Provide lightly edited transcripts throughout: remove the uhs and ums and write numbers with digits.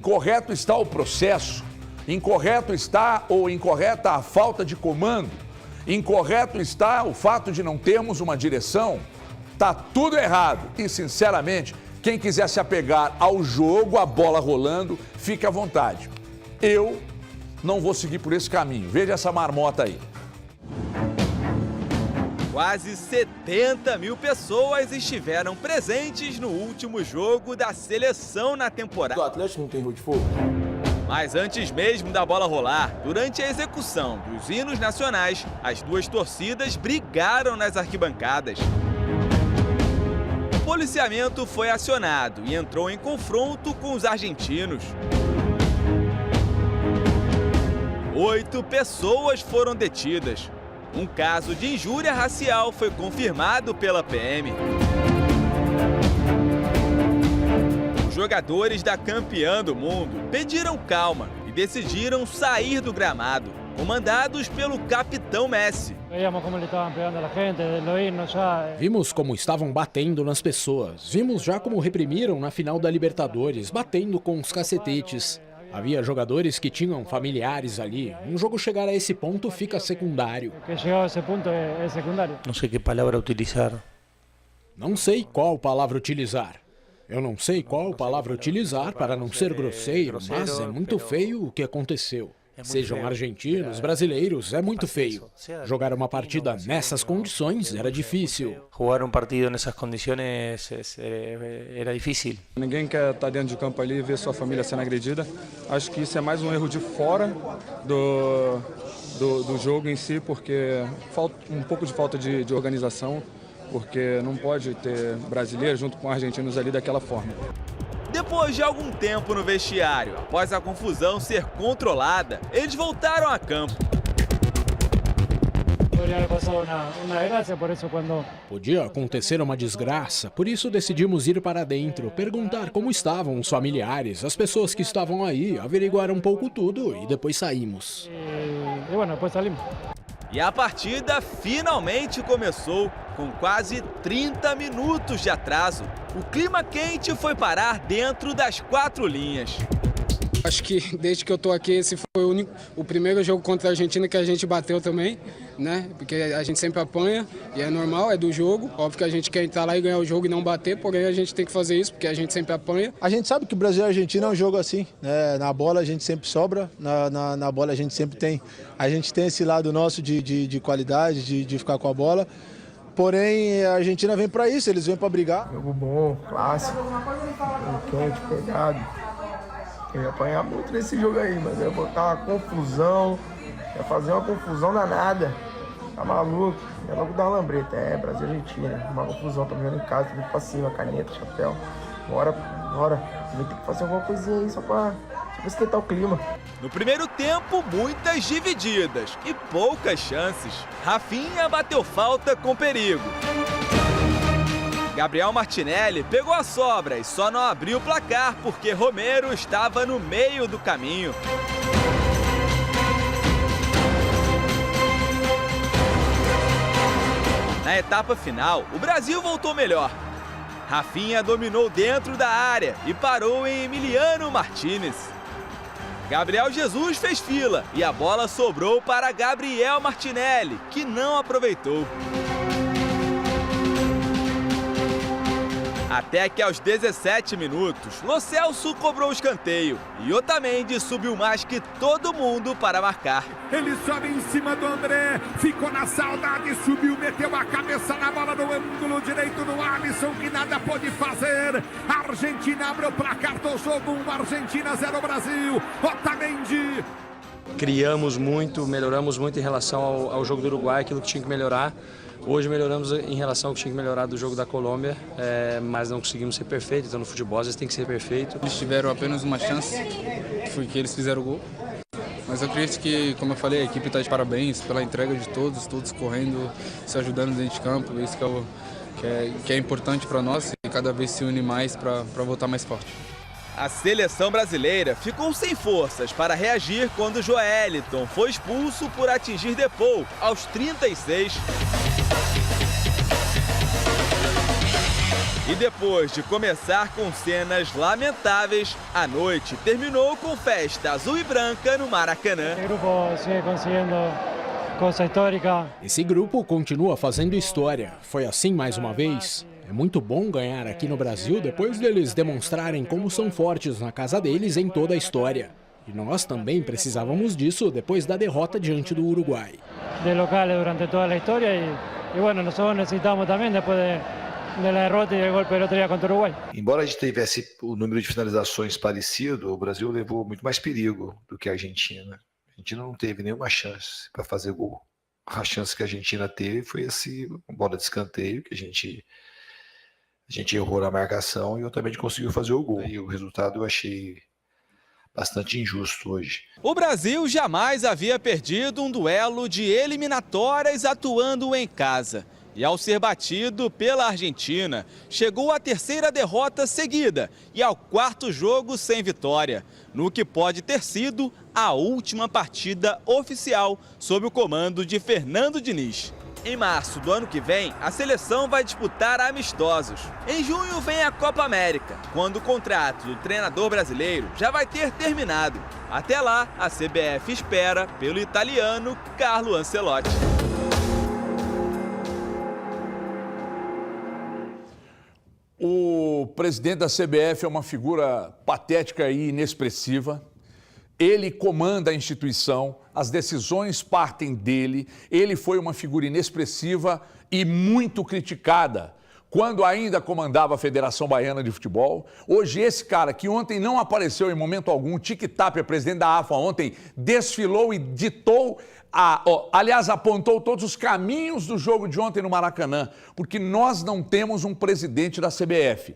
Incorreto está o processo, incorreto está ou incorreta a falta de comando, incorreto está o fato de não termos uma direção. Tá tudo errado e, sinceramente, quem quiser se apegar ao jogo, a bola rolando, fique à vontade. Eu não vou seguir por esse caminho. Veja essa marmota aí. Quase 70 mil pessoas estiveram presentes no último jogo da seleção na temporada. O Atlético não tem rua de fogo? Mas antes mesmo da bola rolar, durante a execução dos hinos nacionais, as duas torcidas brigaram nas arquibancadas. O policiamento foi acionado e entrou em confronto com os argentinos. 8 pessoas foram detidas. Um caso de injúria racial foi confirmado pela PM. Os jogadores da campeã do mundo pediram calma e decidiram sair do gramado, comandados pelo capitão Messi. Vimos como estavam batendo nas pessoas. Vimos já como reprimiram na final da Libertadores, batendo com os cacetetes. Havia jogadores que tinham familiares ali. Um jogo chegar a esse ponto fica secundário. Não sei que palavra utilizar. Não sei qual palavra utilizar. Eu não sei qual palavra utilizar para não ser grosseiro, mas é muito feio o que aconteceu. Sejam argentinos, brasileiros, é muito feio. Jogar uma partida nessas condições era difícil. Jogar partido nessas condições era difícil. Ninguém quer estar dentro de campo ali e ver sua família sendo agredida. Acho que isso é mais um erro de fora do jogo em si, porque falta um pouco de falta de organização, porque não pode ter brasileiros junto com argentinos ali daquela forma. Depois de algum tempo no vestiário, após a confusão ser controlada, eles voltaram a campo. Podia acontecer uma desgraça, por isso decidimos ir para dentro, perguntar como estavam os familiares, as pessoas que estavam aí, averiguar um pouco tudo e depois saímos. E a partida finalmente começou, com quase 30 minutos de atraso. O clima quente foi parar dentro das 4 linhas. Acho que desde que eu tô aqui, esse foi o primeiro jogo contra a Argentina que a gente bateu também, né? Porque a gente sempre apanha e é normal, é do jogo. Óbvio que a gente quer entrar lá e ganhar o jogo e não bater, porém a gente tem que fazer isso porque a gente sempre apanha. A gente sabe que o Brasil e a Argentina é um jogo assim, né? Na bola a gente sempre sobra, na bola a gente sempre tem. A gente tem esse lado nosso de qualidade, de ficar com a bola. Porém, a Argentina vem para isso, eles vêm para brigar. Jogo bom, clássico, quente, pegado. Eu ia apanhar muito nesse jogo aí, mas eu ia botar uma confusão, ia fazer uma confusão danada. Tá maluco? Ia logo dar uma lambreta. Brasil e Argentina. Uma confusão, tô jogando em casa, tô vindo pra cima, caneta, chapéu. Bora. Vai ter que fazer alguma coisinha aí só pra esquentar o clima. No primeiro tempo, muitas divididas e poucas chances. Rafinha bateu falta com perigo. Gabriel Martinelli pegou a sobra e só não abriu o placar porque Romero estava no meio do caminho. Na etapa final, o Brasil voltou melhor. Rafinha dominou dentro da área e parou em Emiliano Martínez. Gabriel Jesus fez fila e a bola sobrou para Gabriel Martinelli, que não aproveitou. Até que aos 17 minutos, Lo Celso cobrou o escanteio e Otamendi subiu mais que todo mundo para marcar. Ele sobe em cima do André, ficou na saudade, subiu, meteu a cabeça na bola do ângulo direito do Alisson, que nada pôde fazer. A Argentina abre o placar do jogo, 1 Argentina, 0 Brasil. Otamendi. Criamos muito, melhoramos muito em relação ao jogo do Uruguai, aquilo que tinha que melhorar. Hoje melhoramos em relação ao que tinha que melhorar do jogo da Colômbia, mas não conseguimos ser perfeitos, então no futebol às vezes tem que ser perfeito. Eles tiveram apenas uma chance, foi que eles fizeram o gol. Mas eu acredito que, como eu falei, a equipe está de parabéns pela entrega de todos correndo, se ajudando dentro de campo. Isso que é importante para nós e cada vez se une mais para voltar mais forte. A seleção brasileira ficou sem forças para reagir quando Joeliton foi expulso por atingir Depou aos 36. E depois de começar com cenas lamentáveis, a noite terminou com festa azul e branca no Maracanã. O grupo segue conseguindo coisa histórica. Esse grupo continua fazendo história. Foi assim mais uma vez. É muito bom ganhar aqui no Brasil depois deles demonstrarem como são fortes na casa deles em toda a história. E nós também precisávamos disso depois da derrota diante do Uruguai. De locales durante toda a história e bueno, nós necessitamos também depois da derrota e do golpe do outro dia contra o Uruguai. Embora a gente tivesse o número de finalizações parecido, o Brasil levou muito mais perigo do que a Argentina. A Argentina não teve nenhuma chance para fazer gol. A chance que a Argentina teve foi uma bola de escanteio que a gente errou na marcação e outra conseguiu fazer o gol. E o resultado eu achei bastante injusto hoje. O Brasil jamais havia perdido um duelo de eliminatórias atuando em casa. E ao ser batido pela Argentina, chegou à terceira derrota seguida e ao quarto jogo sem vitória, no que pode ter sido a última partida oficial sob o comando de Fernando Diniz. Em março do ano que vem, a seleção vai disputar amistosos. Em junho vem a Copa América, quando o contrato do treinador brasileiro já vai ter terminado. Até lá, a CBF espera pelo italiano Carlo Ancelotti. O presidente da CBF é uma figura patética e inexpressiva. Ele comanda a instituição, as decisões partem dele. Ele foi uma figura inexpressiva e muito criticada quando ainda comandava a Federação Baiana de Futebol. Hoje esse cara, que ontem não apareceu em momento algum, o Tique Tapia, presidente da AFA ontem, desfilou e ditou, apontou todos os caminhos do jogo de ontem no Maracanã, porque nós não temos um presidente da CBF.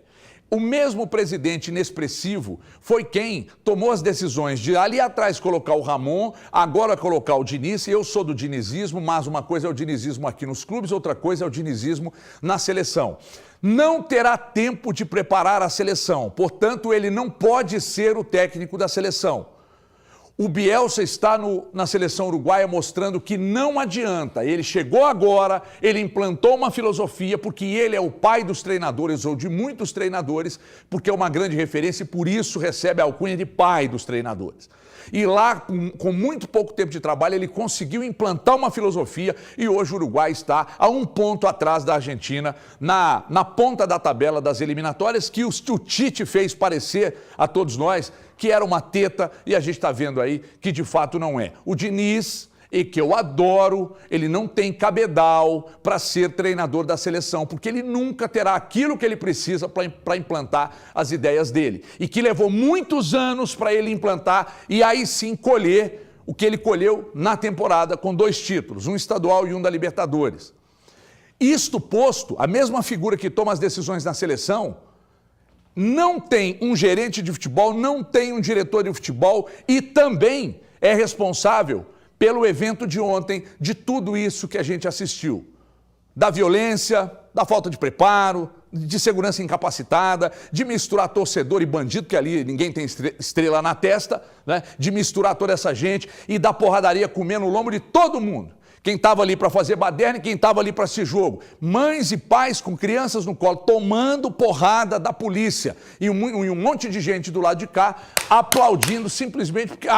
O mesmo presidente inexpressivo foi quem tomou as decisões de ali atrás colocar o Ramon, agora colocar o Diniz. Eu sou do dinizismo, mas uma coisa é o dinizismo aqui nos clubes, outra coisa é o dinizismo na seleção. Não terá tempo de preparar a seleção, portanto ele não pode ser o técnico da seleção. O Bielsa está na seleção uruguaia mostrando que não adianta. Ele chegou agora, ele implantou uma filosofia, porque ele é o pai dos treinadores, ou de muitos treinadores, porque é uma grande referência e por isso recebe a alcunha de pai dos treinadores. E lá, com muito pouco tempo de trabalho, ele conseguiu implantar uma filosofia e hoje o Uruguai está a um ponto atrás da Argentina, na ponta da tabela das eliminatórias, que o Tite fez parecer a todos nós que era uma teta e a gente está vendo aí que de fato não é. O Diniz, e que eu adoro, ele não tem cabedal para ser treinador da seleção, porque ele nunca terá aquilo que ele precisa para implantar as ideias dele. E que levou muitos anos para ele implantar e aí sim colher o que ele colheu na temporada com 2 títulos, um estadual e um da Libertadores. Isto posto, a mesma figura que toma as decisões na seleção não tem um gerente de futebol, não tem um diretor de futebol e também é responsável pelo evento de ontem, de tudo isso que a gente assistiu. Da violência, da falta de preparo, de segurança incapacitada, de misturar torcedor e bandido, que ali ninguém tem estrela na testa, né? De misturar toda essa gente e da porradaria comendo o lombo de todo mundo. Quem estava ali para fazer baderna e quem estava ali para esse jogo. Mães e pais com crianças no colo, tomando porrada da polícia. E um monte de gente do lado de cá aplaudindo simplesmente porque,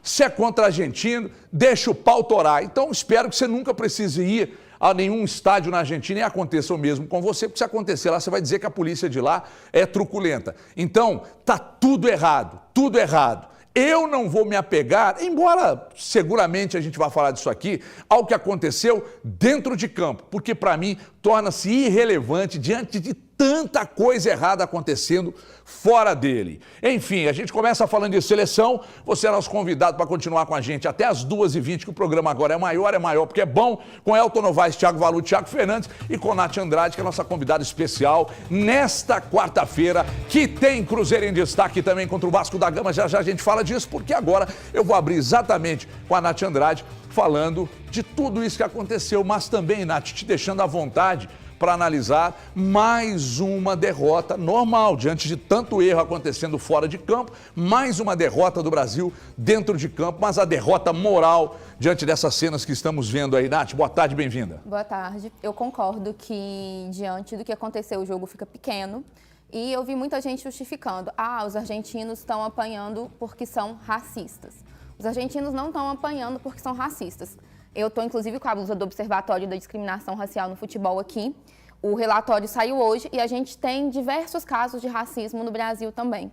se é contra argentino, deixa o pau torar. Então, espero que você nunca precise ir a nenhum estádio na Argentina e aconteça o mesmo com você, porque se acontecer lá, você vai dizer que a polícia de lá é truculenta. Então, tá tudo errado, tudo errado. Eu não vou me apegar, embora seguramente a gente vá falar disso aqui, ao que aconteceu dentro de campo, porque para mim torna-se irrelevante diante de tanta coisa errada acontecendo fora dele. Enfim, a gente começa falando de seleção, você é nosso convidado para continuar com a gente até as 2h20, que o programa agora é maior, porque é bom, com Elton Novaes, Thiago Valu, Thiago Fernandes e com Nath Andrade, que é a nossa convidada especial nesta quarta-feira, que tem Cruzeiro em destaque também contra o Vasco da Gama. Já já a gente fala disso, porque agora eu vou abrir exatamente com a Nath Andrade, falando de tudo isso que aconteceu, mas também, Nath, te deixando à vontade para analisar mais uma derrota normal, diante de tanto erro acontecendo fora de campo, mais uma derrota do Brasil dentro de campo, mas a derrota moral diante dessas cenas que estamos vendo aí. Nath, boa tarde, bem-vinda. Boa tarde. Eu concordo que, diante do que aconteceu, o jogo fica pequeno. E eu vi muita gente justificando. Os argentinos estão apanhando porque são racistas. Os argentinos não estão apanhando porque são racistas. Eu estou, inclusive, com a blusa do Observatório da Discriminação Racial no Futebol aqui. O relatório saiu hoje e a gente tem diversos casos de racismo no Brasil também.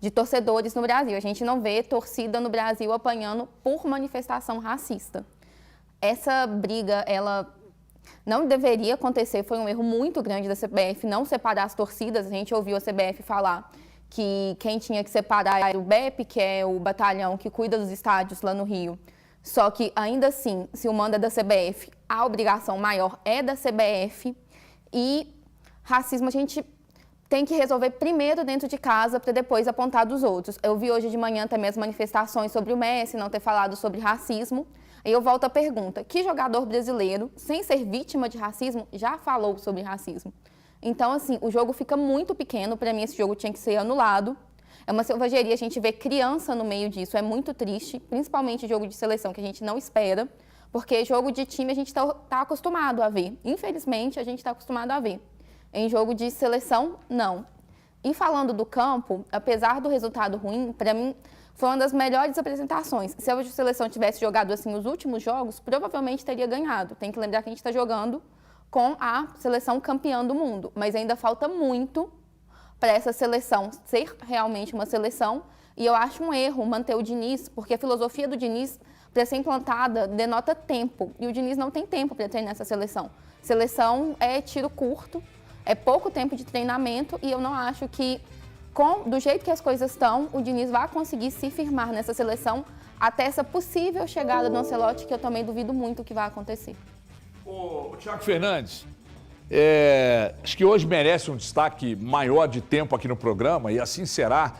De torcedores no Brasil. A gente não vê torcida no Brasil apanhando por manifestação racista. Essa briga, ela não deveria acontecer. Foi um erro muito grande da CBF não separar as torcidas. A gente ouviu a CBF falar que quem tinha que separar era o BEP, que é o batalhão que cuida dos estádios lá no Rio. Só que, ainda assim, se o mando é da CBF, a obrigação maior é da CBF. E racismo a gente tem que resolver primeiro dentro de casa para depois apontar dos outros. Eu vi hoje de manhã também as manifestações sobre o Messi, não ter falado sobre racismo. Aí eu volto à pergunta, que jogador brasileiro, sem ser vítima de racismo, já falou sobre racismo? Então, assim, o jogo fica muito pequeno. Para mim, esse jogo tinha que ser anulado. É uma selvageria a gente ver criança no meio disso, é muito triste, principalmente jogo de seleção, que a gente não espera, porque jogo de time a gente está acostumado a ver. Infelizmente, a gente está acostumado a ver. Em jogo de seleção, não. E falando do campo, apesar do resultado ruim, para mim, foi uma das melhores apresentações. Se a seleção tivesse jogado assim os últimos jogos, provavelmente teria ganhado. Tem que lembrar que a gente está jogando com a seleção campeã do mundo, mas ainda falta muito para essa seleção ser realmente uma seleção, e eu acho um erro manter o Diniz, porque a filosofia do Diniz, para ser implantada, denota tempo, e o Diniz não tem tempo para treinar essa seleção. Seleção é tiro curto, é pouco tempo de treinamento, e eu não acho que, do jeito que as coisas estão, o Diniz vai conseguir se firmar nessa seleção até essa possível chegada do Ancelotti, que eu também duvido muito que vai acontecer. O Thiago Fernandes, acho que hoje merece um destaque maior de tempo aqui no programa, e assim será,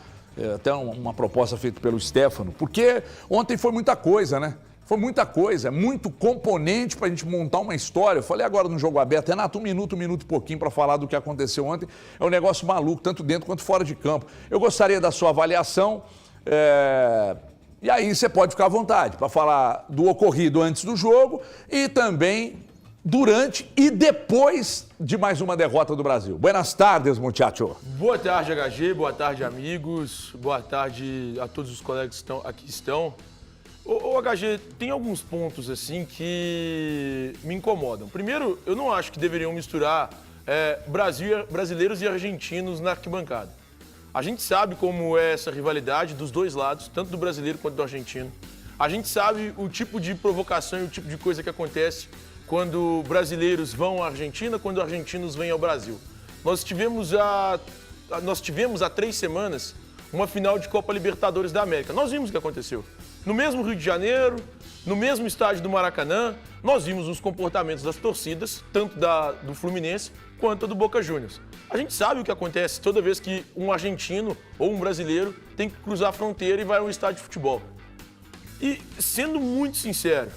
até uma proposta feita pelo Stefano, porque ontem foi muita coisa, né? Foi muita coisa, muito componente para a gente montar uma história. Eu falei agora no Jogo Aberto, Renato, um minuto e pouquinho para falar do que aconteceu ontem. É um negócio maluco, tanto dentro quanto fora de campo. Eu gostaria da sua avaliação, e aí você pode ficar à vontade para falar do ocorrido antes do jogo e também durante e depois de mais uma derrota do Brasil. Buenas tardes, muchacho. Boa tarde, HG. Boa tarde, amigos. Boa tarde a todos os colegas que aqui estão. Ô, HG, tem alguns pontos assim que me incomodam. Primeiro, eu não acho que deveriam misturar brasileiros e argentinos na arquibancada. A gente sabe como é essa rivalidade dos dois lados, tanto do brasileiro quanto do argentino. A gente sabe o tipo de provocação e o tipo de coisa que acontece quando brasileiros vão à Argentina, quando argentinos vêm ao Brasil. Nós tivemos há 3 semanas uma final de Copa Libertadores da América. Nós vimos o que aconteceu. No mesmo Rio de Janeiro, no mesmo estádio do Maracanã, nós vimos os comportamentos das torcidas, tanto do Fluminense quanto do Boca Juniors. A gente sabe o que acontece toda vez que um argentino ou um brasileiro tem que cruzar a fronteira e vai a um estádio de futebol. E, sendo muito sincero,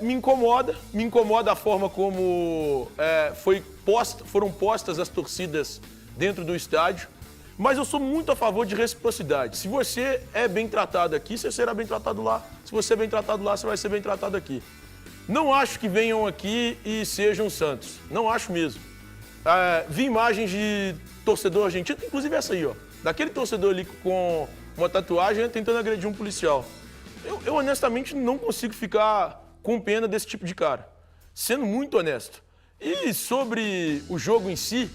me incomoda a forma como foram postas as torcidas dentro do estádio, mas eu sou muito a favor de reciprocidade. Se você é bem tratado aqui, você será bem tratado lá. Se você é bem tratado lá, você vai ser bem tratado aqui. Não acho que venham aqui e sejam santos. Não acho mesmo. Vi imagens de torcedor argentino, inclusive essa aí, ó, daquele torcedor ali com uma tatuagem tentando agredir um policial. Eu honestamente não consigo ficar com pena desse tipo de cara, sendo muito honesto. E sobre o jogo em si,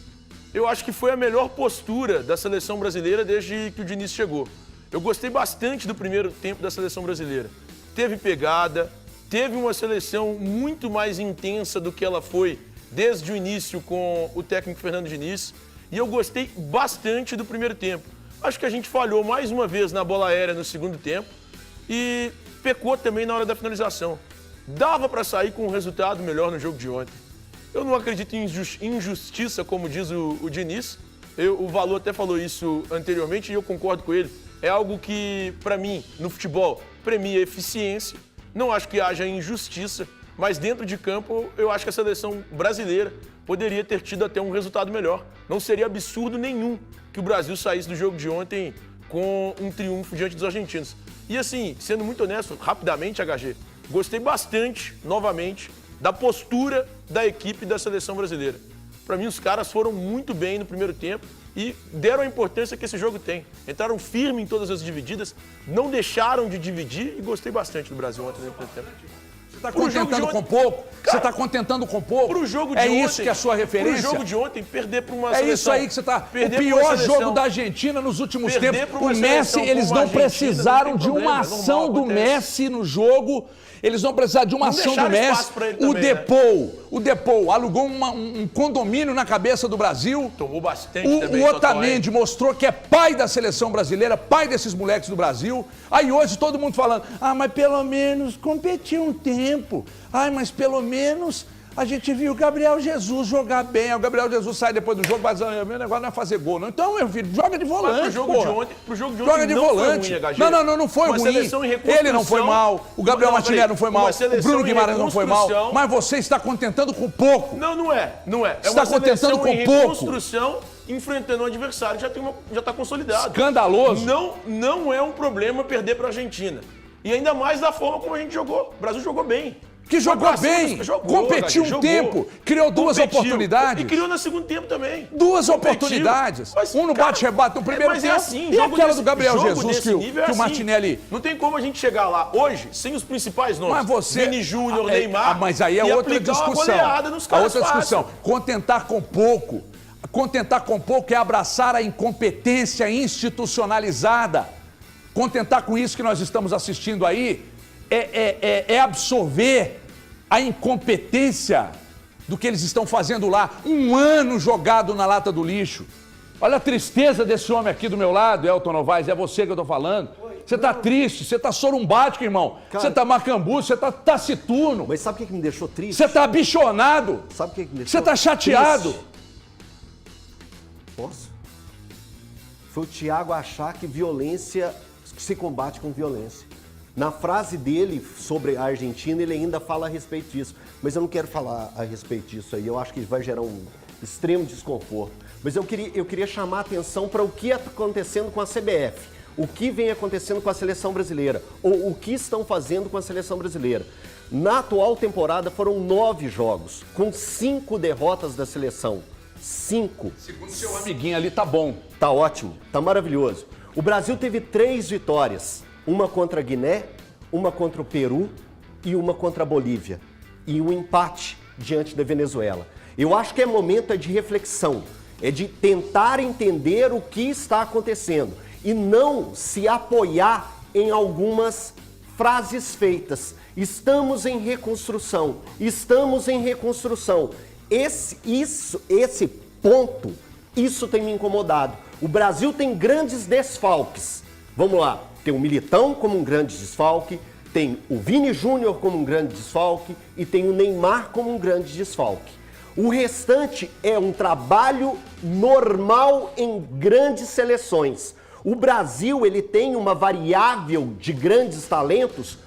eu acho que foi a melhor postura da seleção brasileira desde que o Diniz chegou. Eu gostei bastante do primeiro tempo da seleção brasileira. Teve pegada, teve uma seleção muito mais intensa do que ela foi desde o início com o técnico Fernando Diniz. E eu gostei bastante do primeiro tempo. Acho que a gente falhou mais uma vez na bola aérea no segundo tempo e pecou também na hora da finalização. Dava para sair com um resultado melhor no jogo de ontem. Eu não acredito em injustiça, como diz o Diniz. O Valor até falou isso anteriormente e eu concordo com ele. É algo que, para mim, no futebol, premia eficiência. Não acho que haja injustiça, mas dentro de campo, eu acho que a seleção brasileira poderia ter tido até um resultado melhor. Não seria absurdo nenhum que o Brasil saísse do jogo de ontem com um triunfo diante dos argentinos. E assim, sendo muito honesto, rapidamente, HG, gostei bastante, novamente, da postura da equipe da seleção brasileira. Para mim, os caras foram muito bem no primeiro tempo e deram a importância que esse jogo tem. Entraram firme em todas as divididas, não deixaram de dividir e gostei bastante do Brasil ontem no primeiro tempo. Você está contentando com pouco? Você está contentando com pouco? Pro jogo de é ontem, isso que é a sua referência? Pro jogo de ontem, perder para uma seleção. É isso aí que você está... O pior jogo da Argentina nos últimos tempos. O Messi, eles não precisaram de uma ação do Messi no jogo. Eles não precisaram de uma ação do Messi. O Depou alugou um condomínio na cabeça do Brasil. Tomou bastante também. O Otamendi mostrou que é pai da seleção brasileira, pai desses moleques do Brasil. Aí hoje todo mundo falando, mas pelo menos competiu um tempo. Mas pelo menos a gente viu o Gabriel Jesus jogar bem. O Gabriel Jesus sai depois do jogo, mas meu negócio não é fazer gol, não. Então, meu filho, joga de volante, pro jogo de ontem joga de volante. Não foi ruim. Ele não foi mal. O Gabriel Martinelli não foi mal. O Bruno Guimarães não foi mal. Mas você está contentando com pouco. Não é. Você está contentando com pouco. Reconstrução enfrentando um adversário que já está consolidado. Escandaloso. Não é um problema perder para a Argentina. E ainda mais da forma como a gente jogou. O Brasil jogou bem. Que jogou bem, competiu um tempo, criou duas oportunidades. E criou no segundo tempo também. Duas oportunidades. Um no bate-rebate no primeiro tempo assim, e aquela do Gabriel Jesus que o Martinelli... Não tem como a gente chegar lá hoje sem os principais nomes. Mas você... Vini Júnior, Neymar... Mas aí é outra discussão. Outra discussão. Contentar com pouco. Contentar com pouco é abraçar a incompetência institucionalizada. Contentar com isso que nós estamos assistindo aí é absorver a incompetência do que eles estão fazendo lá. Um ano jogado na lata do lixo. Olha a tristeza desse homem aqui do meu lado, Elton Novaes, é você que eu tô falando. Você tá triste, você tá sorumbático, irmão. Você tá macambu, você tá taciturno. Mas sabe o que me deixou triste? Você tá bichonado. Sabe o que me deixou Você tá chateado. Triste? Posso? Foi o Thiago achar que violência se combate com violência. Na frase dele sobre a Argentina, ele ainda fala a respeito disso. Mas eu não quero falar a respeito disso aí. Eu acho que vai gerar um extremo desconforto. Mas eu queria chamar a atenção para o que está acontecendo com a CBF. O que vem acontecendo com a seleção brasileira. Ou o que estão fazendo com a seleção brasileira. Na atual temporada foram 9 jogos, com 5 derrotas da seleção. 5. Segundo seu amiguinho ali, tá bom. Tá ótimo, tá maravilhoso. O Brasil teve 3 vitórias. Uma contra a Guiné, uma contra o Peru e uma contra a Bolívia. E um empate diante da Venezuela. Eu acho que é momento de reflexão, é de tentar entender o que está acontecendo e não se apoiar em algumas frases feitas. Estamos em reconstrução, estamos em reconstrução. Esse ponto, isso tem me incomodado. O Brasil tem grandes desfalques. Vamos lá. Tem o Militão como um grande desfalque, tem o Vini Júnior como um grande desfalque e tem o Neymar como um grande desfalque. O restante é um trabalho normal em grandes seleções. O Brasil, ele tem uma variável de grandes talentos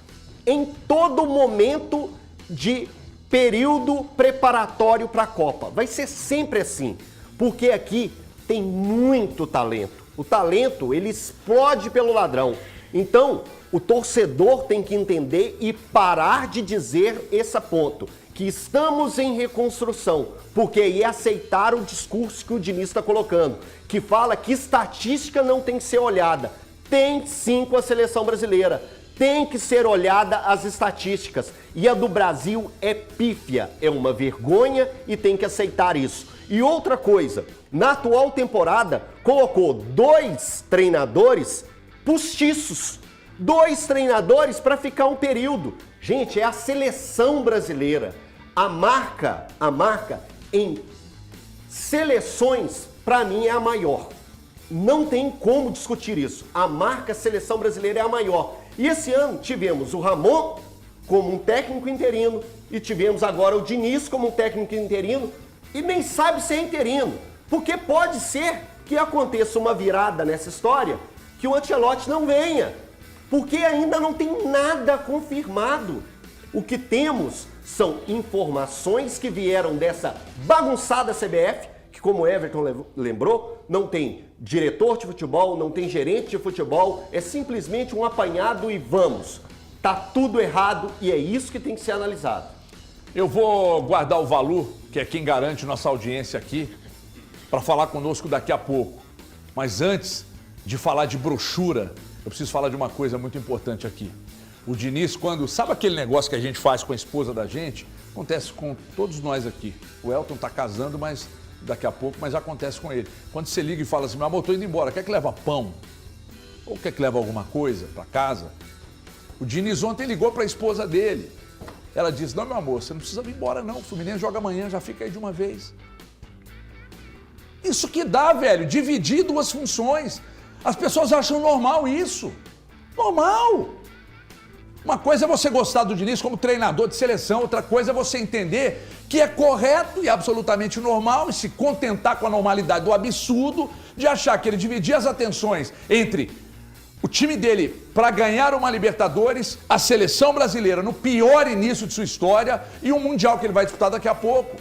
em todo momento de período preparatório para a Copa. Vai ser sempre assim, porque aqui tem muito talento. O talento, ele explode pelo ladrão. Então, o torcedor tem que entender e parar de dizer esse ponto, que estamos em reconstrução, porque aí é aceitar o discurso que o Diniz está colocando, que fala que estatística não tem que ser olhada. Tem sim com a seleção brasileira. Tem que ser olhada as estatísticas. E a do Brasil é pífia, é uma vergonha e tem que aceitar isso. E outra coisa, na atual temporada, colocou 2 treinadores postiços. 2 treinadores para ficar um período. Gente, é a seleção brasileira. A marca em seleções, para mim, é a maior. Não tem como discutir isso. A marca seleção brasileira é a maior. E esse ano tivemos o Ramon como um técnico interino e tivemos agora o Diniz como um técnico interino e nem sabe se é interino, porque pode ser que aconteça uma virada nessa história que o Ancelotti não venha, porque ainda não tem nada confirmado. O que temos são informações que vieram dessa bagunçada CBF, que, como o Everton lembrou, não tem diretor de futebol, não tem gerente de futebol, é simplesmente um apanhado e vamos. Tá tudo errado e é isso que tem que ser analisado. Eu vou guardar o Valu, que é quem garante nossa audiência aqui, para falar conosco daqui a pouco. Mas antes de falar de brochura, eu preciso falar de uma coisa muito importante aqui. O Diniz, quando... Sabe aquele negócio que a gente faz com a esposa da gente? Acontece com todos nós aqui. O Elton tá casando, mas daqui a pouco, mas acontece com ele. Quando você liga e fala assim, meu amor, tô indo embora, quer que leva pão? Ou quer que leva alguma coisa para casa? O Diniz ontem ligou para a esposa dele. Ela disse, não, meu amor, você não precisa vir embora não, o Fluminense joga amanhã, já fica aí de uma vez. Isso que dá, velho, dividir duas funções. As pessoas acham normal isso. Normal. Uma coisa é você gostar do Diniz como treinador de seleção, outra coisa é você entender que é correto e absolutamente normal e se contentar com a normalidade do absurdo de achar que ele dividia as atenções entre o time dele para ganhar uma Libertadores, a seleção brasileira no pior início de sua história e um Mundial que ele vai disputar daqui a pouco.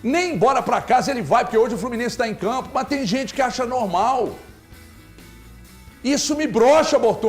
Nem embora para casa ele vai, porque hoje o Fluminense está em campo, mas tem gente que acha normal. Isso me brocha, Bortoni.